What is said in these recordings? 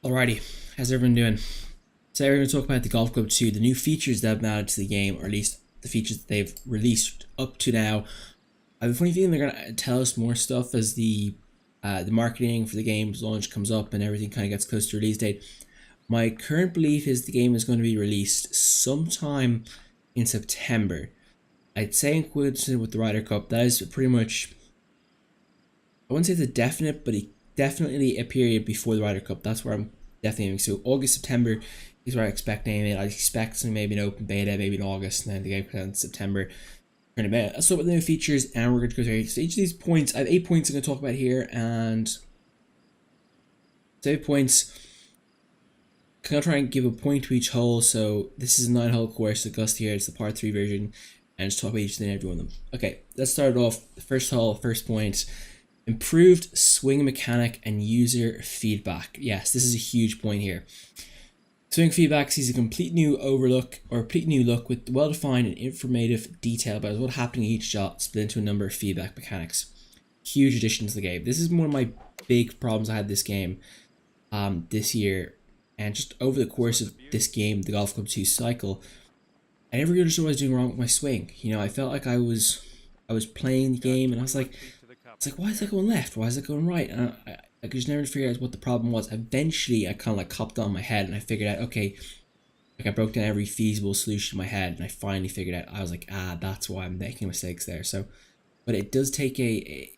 Alrighty, how's everyone doing? Today we're going to talk about the Golf Club 2, the new features that have been added to the game, or at least the features that they've released up to now. I have a funny feeling they're going to tell us more stuff as the marketing for the game's launch comes up and everything kind of gets close to release date. My current belief is the game is going to be released sometime in September. I'd say in coincidence with the Ryder Cup. That is pretty much, I wouldn't say it's a definite, but definitely a period before the Ryder Cup. That's where I'm definitely aiming. So August, September is where I expect naming it. I expect some maybe an open beta, maybe in August, and then the game comes out in September. Let's start with the new features, and we're going to go through so each of these points. I have 8 points I'm going to talk about here, and so 8 points. I'm going to try and give a point to each hole. So this is a 9-hole course. The Gust here, it's the part 3 version, and just talk about each and every one of them. Okay, let's start off. The first hole, first point. Improved swing mechanic and user feedback. Yes, this is a huge point here. Swing feedback sees a complete new look with well-defined and informative detail about what happened in each shot, split into a number of feedback mechanics. Huge addition to the game. This is one of my big problems I had this game this year, and just over the course of this game, the Golf Club 2 cycle, I never understood what I was doing wrong with my swing. You know, I felt like I was playing the game, and I was like, why is that going left? Why is that going right? And I just never figured out what the problem was. Eventually, I kind of like copped on my head, and I figured out, okay, like I broke down every feasible solution in my head, and I finally figured out. I was like, that's why I'm making mistakes there. So, but it does take I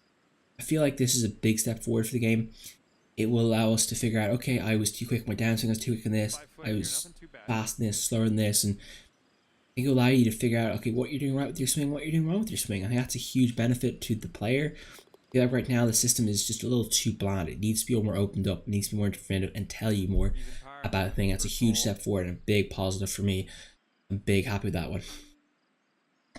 feel like this is a big step forward for the game. It will allow us to figure out, okay, I was too quick. My downswing was too quick in this. I was fast in this, slower in this, and it will allow you to figure out, okay, what you're doing right with your swing, what you're doing wrong with your swing. I think that's a huge benefit to the player. I feel like right now the system is just a little too bland. It needs to be more opened up, it needs to be more informative and tell you more about a thing. That's a huge step forward and a big positive for me. I'm big happy with that one.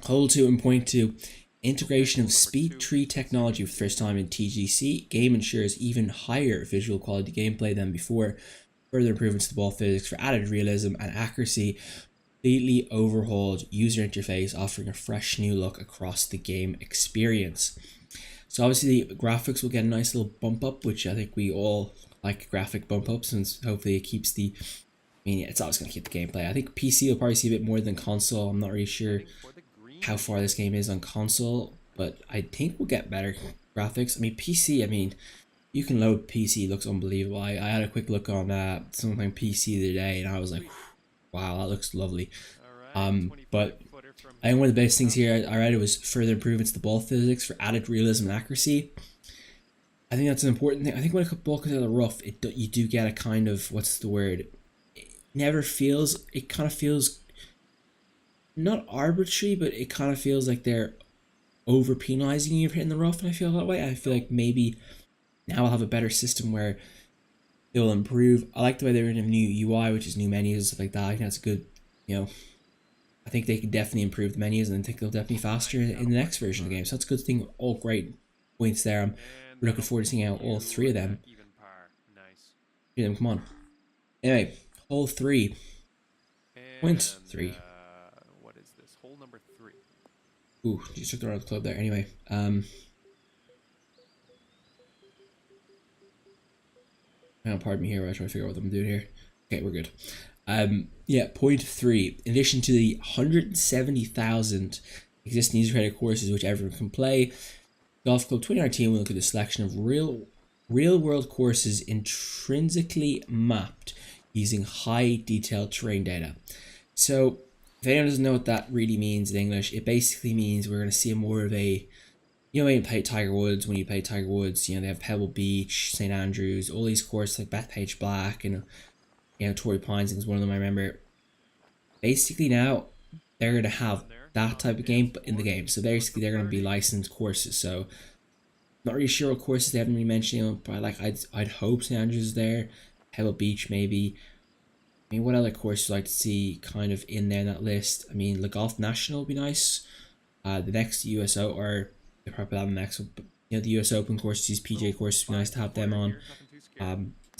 Hole 2 and point 2. Integration of speed tree technology for the first time in TGC. Game ensures even higher visual quality gameplay than before. Further improvements to the ball physics for added realism and accuracy. Completely overhauled user interface, offering a fresh new look across the game experience. So obviously the graphics will get a nice little bump up, which I think we all like graphic bump ups, and hopefully it keeps the, it's always going to keep the gameplay. I think PC will probably see a bit more than console. I'm not really sure how far this game is on console, but I think we'll get better graphics. PC, you can load PC, it looks unbelievable. I had a quick look on something PC the other day, and I was like, wow, that looks lovely. But I think one of the best things here I read, it was further improvements to the ball physics for added realism and accuracy. I think that's an important thing. I think when a ball comes out of the rough, you do get a kind of, what's the word? It kind of feels not arbitrary, but it kind of feels like they're over penalizing you for hitting the rough, and I feel that way. I feel like maybe now I'll have a better system where it will improve. I like the way they're in a new UI, which is new menus and stuff like that. I think that's good, I think they can definitely improve the menus, and I think they'll definitely be faster in the next version of the game. So that's a good thing. All great points there. I'm looking forward to seeing out all 3 of them. Come on. Anyway, hole 3. Point 3. What is this? Hole number 3. Ooh, just took the right club there. Anyway, pardon me here. I'm trying to figure out what I'm doing here. Okay, we're good. Point 3. In addition to the 170,000 existing user-created courses which everyone can play, Golf Club 2019 will look at a selection of real-world courses intrinsically mapped using high-detailed terrain data. So, if anyone doesn't know what that really means in English, it basically means we're going to see more of a, when you play Tiger Woods, they have Pebble Beach, St. Andrews, all these courses like Bethpage Black, and Torrey Pines is one of them, I remember. Basically now, they're going to have that type of game in the game. So basically they're going to be licensed courses. So, not really sure what courses they haven't really mentioned, but I'd hope St. Andrews is there. Pebble Beach maybe. What other courses would I like to see kind of in there in that list? Le Golf National would be nice. The next USO, or they're probably on the next one, but the US Open courses, these PGA courses, would be nice to have them on.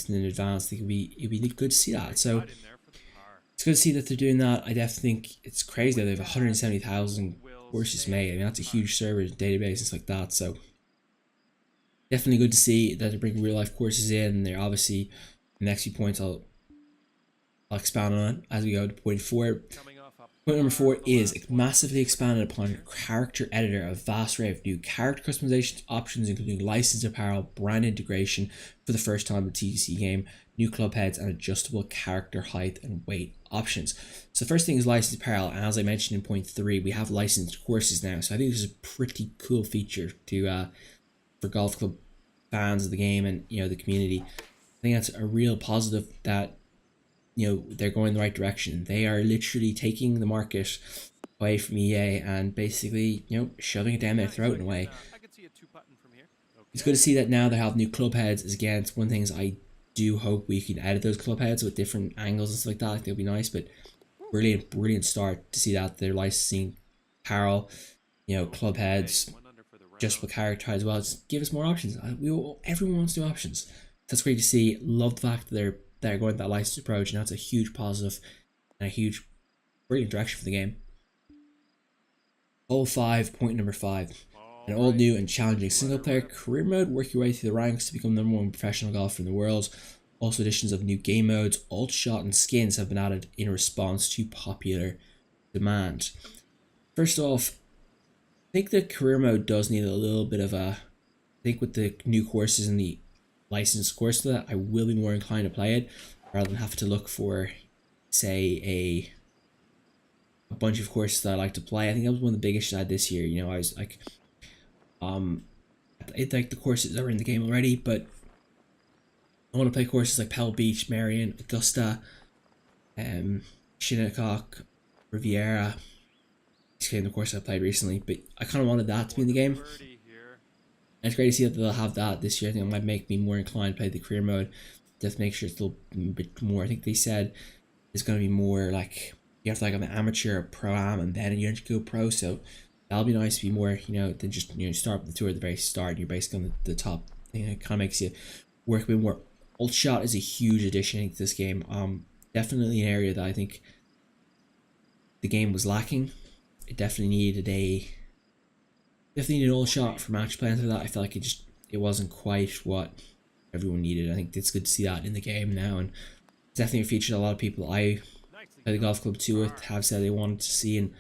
In advance, I think it'd be good to see that. So it's good to see that they're doing that. I definitely think it's crazy that they have 170,000 courses made. That's a huge server database and stuff like that. So definitely good to see that they're bringing real life courses in. They're obviously The next few points I'll expand on as we go to point 4. Coming off a Point number 4 par, the is last it one. massively expanded upon character editor, a vast array of new character customization options, including licensed apparel, brand integration for the first time in the TGC game, new club heads, and adjustable character height and weight options. So the first thing is licensed apparel, and as I mentioned in point 3, we have licensed courses now. So I think this is a pretty cool feature to for golf club fans of the game and the community. I think that's a real positive that they're going the right direction. They are literally taking the market away from EA and basically shoving it down their throat in a way. I can see a 2-button from here. It's good to see that now they have new club heads. Again, it's one of the things I do hope we can edit those club heads with different angles and stuff like that. I think it'll be nice, but brilliant start to see that they're licensing apparel, club heads, just with character as well. Just give us more options. Everyone wants to do options. That's great to see. Love the fact that they're going that licensed approach, and that's a huge positive and a huge brilliant direction for the game. All 5, point number 5. An all new and challenging single player career mode. Work your way through the ranks to become the #1 professional golfer in the world. Also, additions of new game modes, alt shot, and skins have been added in response to popular demand. First off, I think the career mode does need a little bit of a. I think with the new courses and the licensed course that I will be more inclined to play it rather than have to look for, say, a bunch of courses that I like to play. I think that was one of the big issues I had this year. I was like, it's like the courses that were in the game already, but I want to play courses like Pebble Beach, Marion, Augusta, Shinnecock, Riviera. These the course I played recently, but I kind of wanted that to be in the game. And it's great to see that they'll have that this year. I think it might make me more inclined to play the career mode. Just make sure it's a little bit more. I think they said it's going to be more like you have to like an amateur, pro-am, and then you go pro. So that'll be nice to be more, than just start with the tour at the very start. And you're basically on the top. I think it kind of makes you work a bit more. Ult shot is a huge addition to this game. Definitely an area that I think the game was lacking. It definitely needed an ult shot for match play. After that, I felt like it wasn't quite what everyone needed. I think it's good to see that in the game now, and it's definitely a feature that a lot of people I play the golf club too with have said they wanted to see, and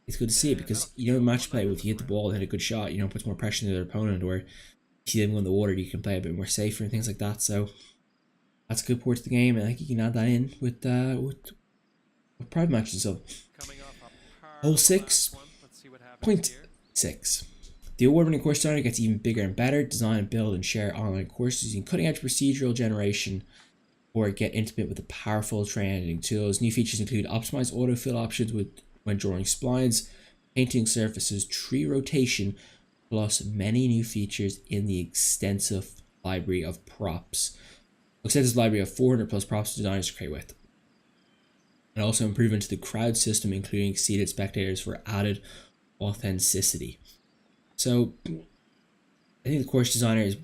it's good to see it because match play with you hit the ball and hit a good shot, puts more pressure on their opponent, or you see them go in the water, you can play a bit more safer and things like that. So that's a good port to the game, and I think you can add that in with private matches. So hole 6, point 6. The award-winning course designer gets even bigger and better. Design, build, and share online courses using cutting-edge procedural generation, or get intimate with the powerful train editing tools. New features include optimized autofill options when drawing splines, painting surfaces, tree rotation, plus many new features in the extensive library of props. Extensive library of 400 plus props designers to create with. And also improvement to the crowd system, including seated spectators for added authenticity. So I think the course designer is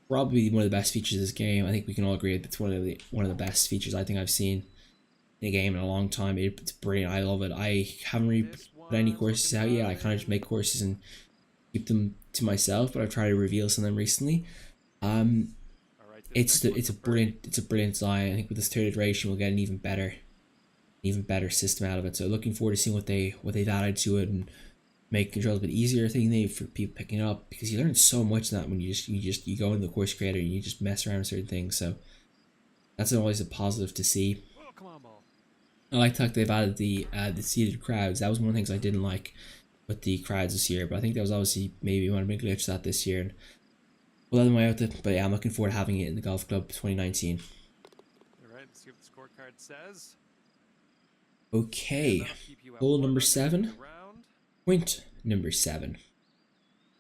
probably one of the best features of this game. I think we can all agree it's one of the best features I think I've seen in a game in a long time. It's brilliant. I love it. I haven't really put any courses out yet. I kind of just make courses and keep them to myself, but I've tried to reveal some of them recently. It's a brilliant design. I think with this third iteration we'll get an even better system out of it. So looking forward to seeing what they've added to it and make controls a bit easier for people picking it up, because you learn so much in that when you go into the course creator and you just mess around with certain things. So that's always a positive to see. I like the fact they've added the seated crowds. That was one of the things I didn't like with the crowds this year, but I think that was obviously maybe one of the big glitches that this year, and we'll let them out with it. But yeah, I'm looking forward to having it in the Golf Club 2019. Alright, let's see what the scorecard says. Okay, goal number 7. Point number 7.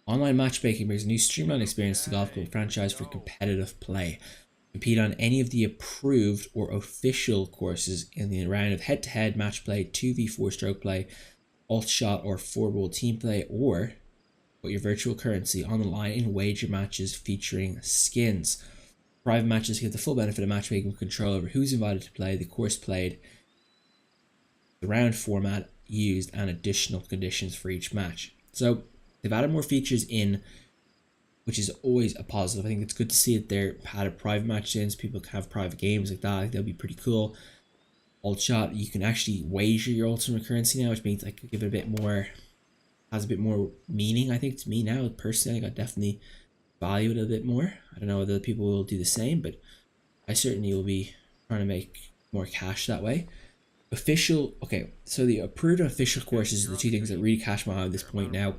Online matchmaking brings a new streamlined experience to the Golf Club franchise for competitive play. Compete on any of the approved or official courses in the round of head-to-head match play, 2v4 stroke play, alt shot, or 4-ball team play, or put your virtual currency on the line in wager matches featuring skins. Private matches get the full benefit of matchmaking control over who's invited to play, the course played, the round format used, and additional conditions for each match. So they've added more features in which is always a positive. I think it's good to see that they're had a private match since people can have private games like that. I think that'd be pretty cool. Alt shot, you can actually wager your ultimate currency now, which means I could give it a bit more, has a bit more meaning. I think to me now personally, I think I definitely value it a bit more. I don't know whether people will do the same, but I certainly will be trying to make more cash that way. Official, okay, so the approved and official courses are the two things that really catch my eye at this point now.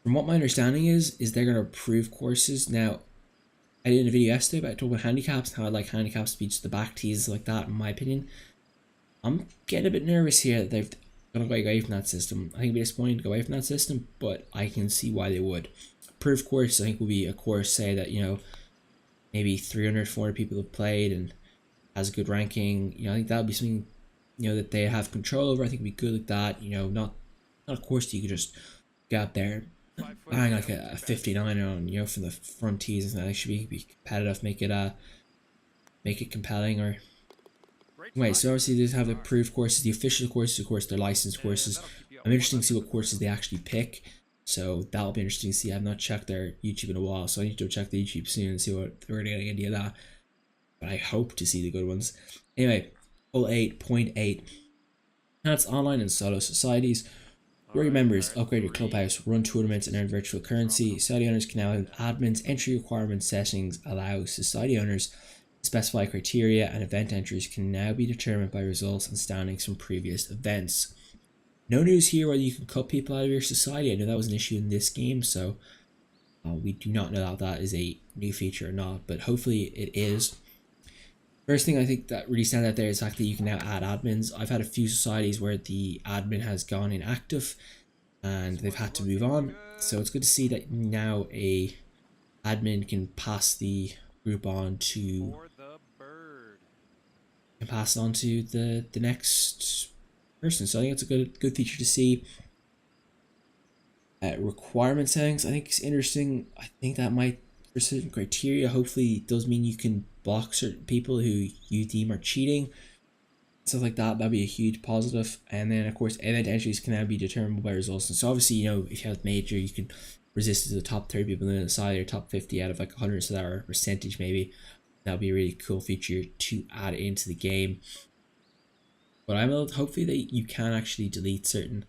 From what my understanding is they're going to approve courses. Now, I did a video yesterday about talking about handicaps, how I like handicaps to be just the back tees like that, in my opinion. I'm getting a bit nervous here that they've going to go away from that system. I think it'd be disappointing to go away from that system, but I can see why they would. Approved course, I think, will be a course, say, that, you know, maybe 300, 400 people have played and has a good ranking. You know, I think that would be something, you know, that they have control over. I think it'd be good like that. You know, not a course that you could just get out there bang like a 59 on, you know, from the front tees and that. It should be competitive, make it compelling. Or wait, so obviously they have the approved courses, the official courses, of course, they're licensed courses. I'm interested to see what courses they actually pick, so that'll be interesting to see. I've not checked their YouTube in a while, so I need to check the YouTube soon and see what they're getting any of that. But I hope to see the good ones. Anyway, 08.8. That's online and solo societies. Where your members upgrade your clubhouse, run tournaments, and earn virtual currency. Society owners can now have admins, entry requirement settings allow society owners to specify criteria, and event entries can now be determined by results and standings from previous events. No news here whether you can cut people out of your society. I know that was an issue in this game, so we do not know that that is a new feature or not, but hopefully it is. First thing I think that really stands out there is the fact that you can now add admins. I've had a few societies where the admin has gone inactive and they've had to move on. So it's good to see that now a admin can pass the group on to the next person. So I think it's a good feature to see. Requirement settings, I think it's interesting. I think that might, for certain criteria, hopefully it does mean you can block certain people who you deem are cheating, stuff like that. That'd be a huge positive. And then of course event entries can now be determined by results, and so obviously, you know, if you have major, you can resist to the top 30 people in the society or top 50 out of like 100, so that are a percentage maybe. That'd be a really cool feature to add into the game. But I'm hopefully that you can actually delete certain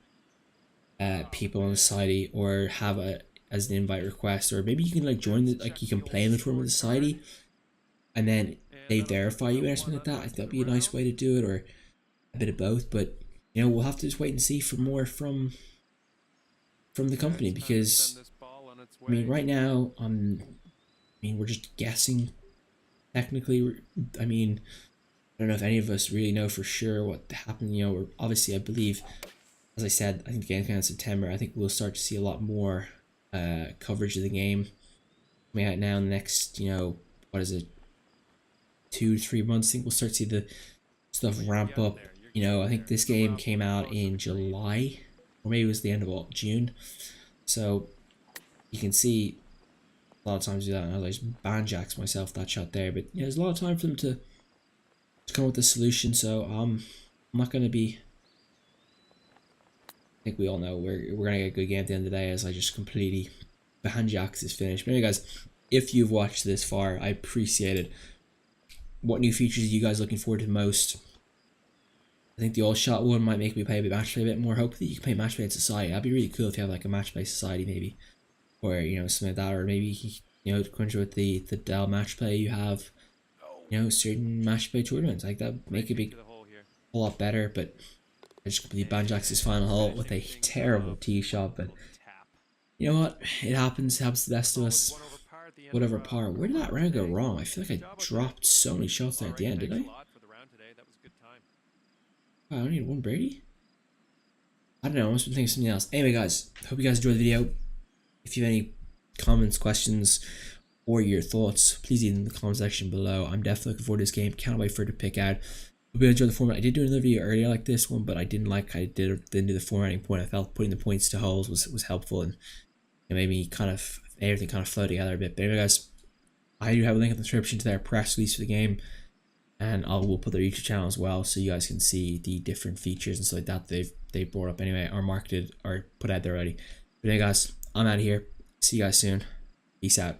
people in the society, or have a as an invite request, or maybe you can like join the, like you can play in the tournament society and then they verify you or something like that. I think that'd be a nice way to do it, or a bit of both. But you know, we'll have to just wait and see for more from the company, because I mean right now we're just guessing technically. I mean, I don't know if any of us really know for sure what happened. You know, we're obviously, I believe, as I said, I think the game came out in September. I think we'll start to see a lot more coverage of the game coming out now in the next, you know, what is it, 2 to 3 months. I think we'll start to see the stuff ramp up. You know, I think this game came out in July, or maybe it was the end of June. So you can see a lot of times do that, and I just banjacks myself that shot there. But you know, there's a lot of time for them to come up with a solution. So I'm not going to be, I think we all know we're gonna get a good game at the end of the day, as I just completely banjacks this finish. But anyway, guys, if you've watched this far, I appreciate it. What new features are you guys looking forward to the most? I think the all shot one might make me play match play a bit more. Hopefully you can play match play in society. That'd be really cool if you have like a match play society maybe, or you know, something like that. Or maybe, you know, to with the Dell match play, you have, you know, certain match play tournaments like that. Make it be a lot better. But I just completely banjacks his final hole with a terrible tee shot. But you know what? It happens. It happens to the best of us. Whatever par. Where did that round go wrong? I feel like I dropped so many shots there at the end, did I? Wow, I only need one birdie? I don't know, I must be thinking of something else. Anyway, guys, hope you guys enjoyed the video. If you have any comments, questions, or your thoughts, please leave them in the comment section below. I'm definitely looking forward to this game. Can't wait for it to pick out. Hope you enjoyed the format. I did do another video earlier like this one, but I didn't do the formatting point. I felt putting the points to holes was helpful, and it made me kind of, everything kind of flow together a bit. But anyway, guys, I do have a link in the description to their press release for the game, and I will put their YouTube channel as well, so you guys can see the different features and stuff like that they brought up anyway, or marketed or put out there already. But anyway, guys, I'm out of here. See you guys soon. Peace out.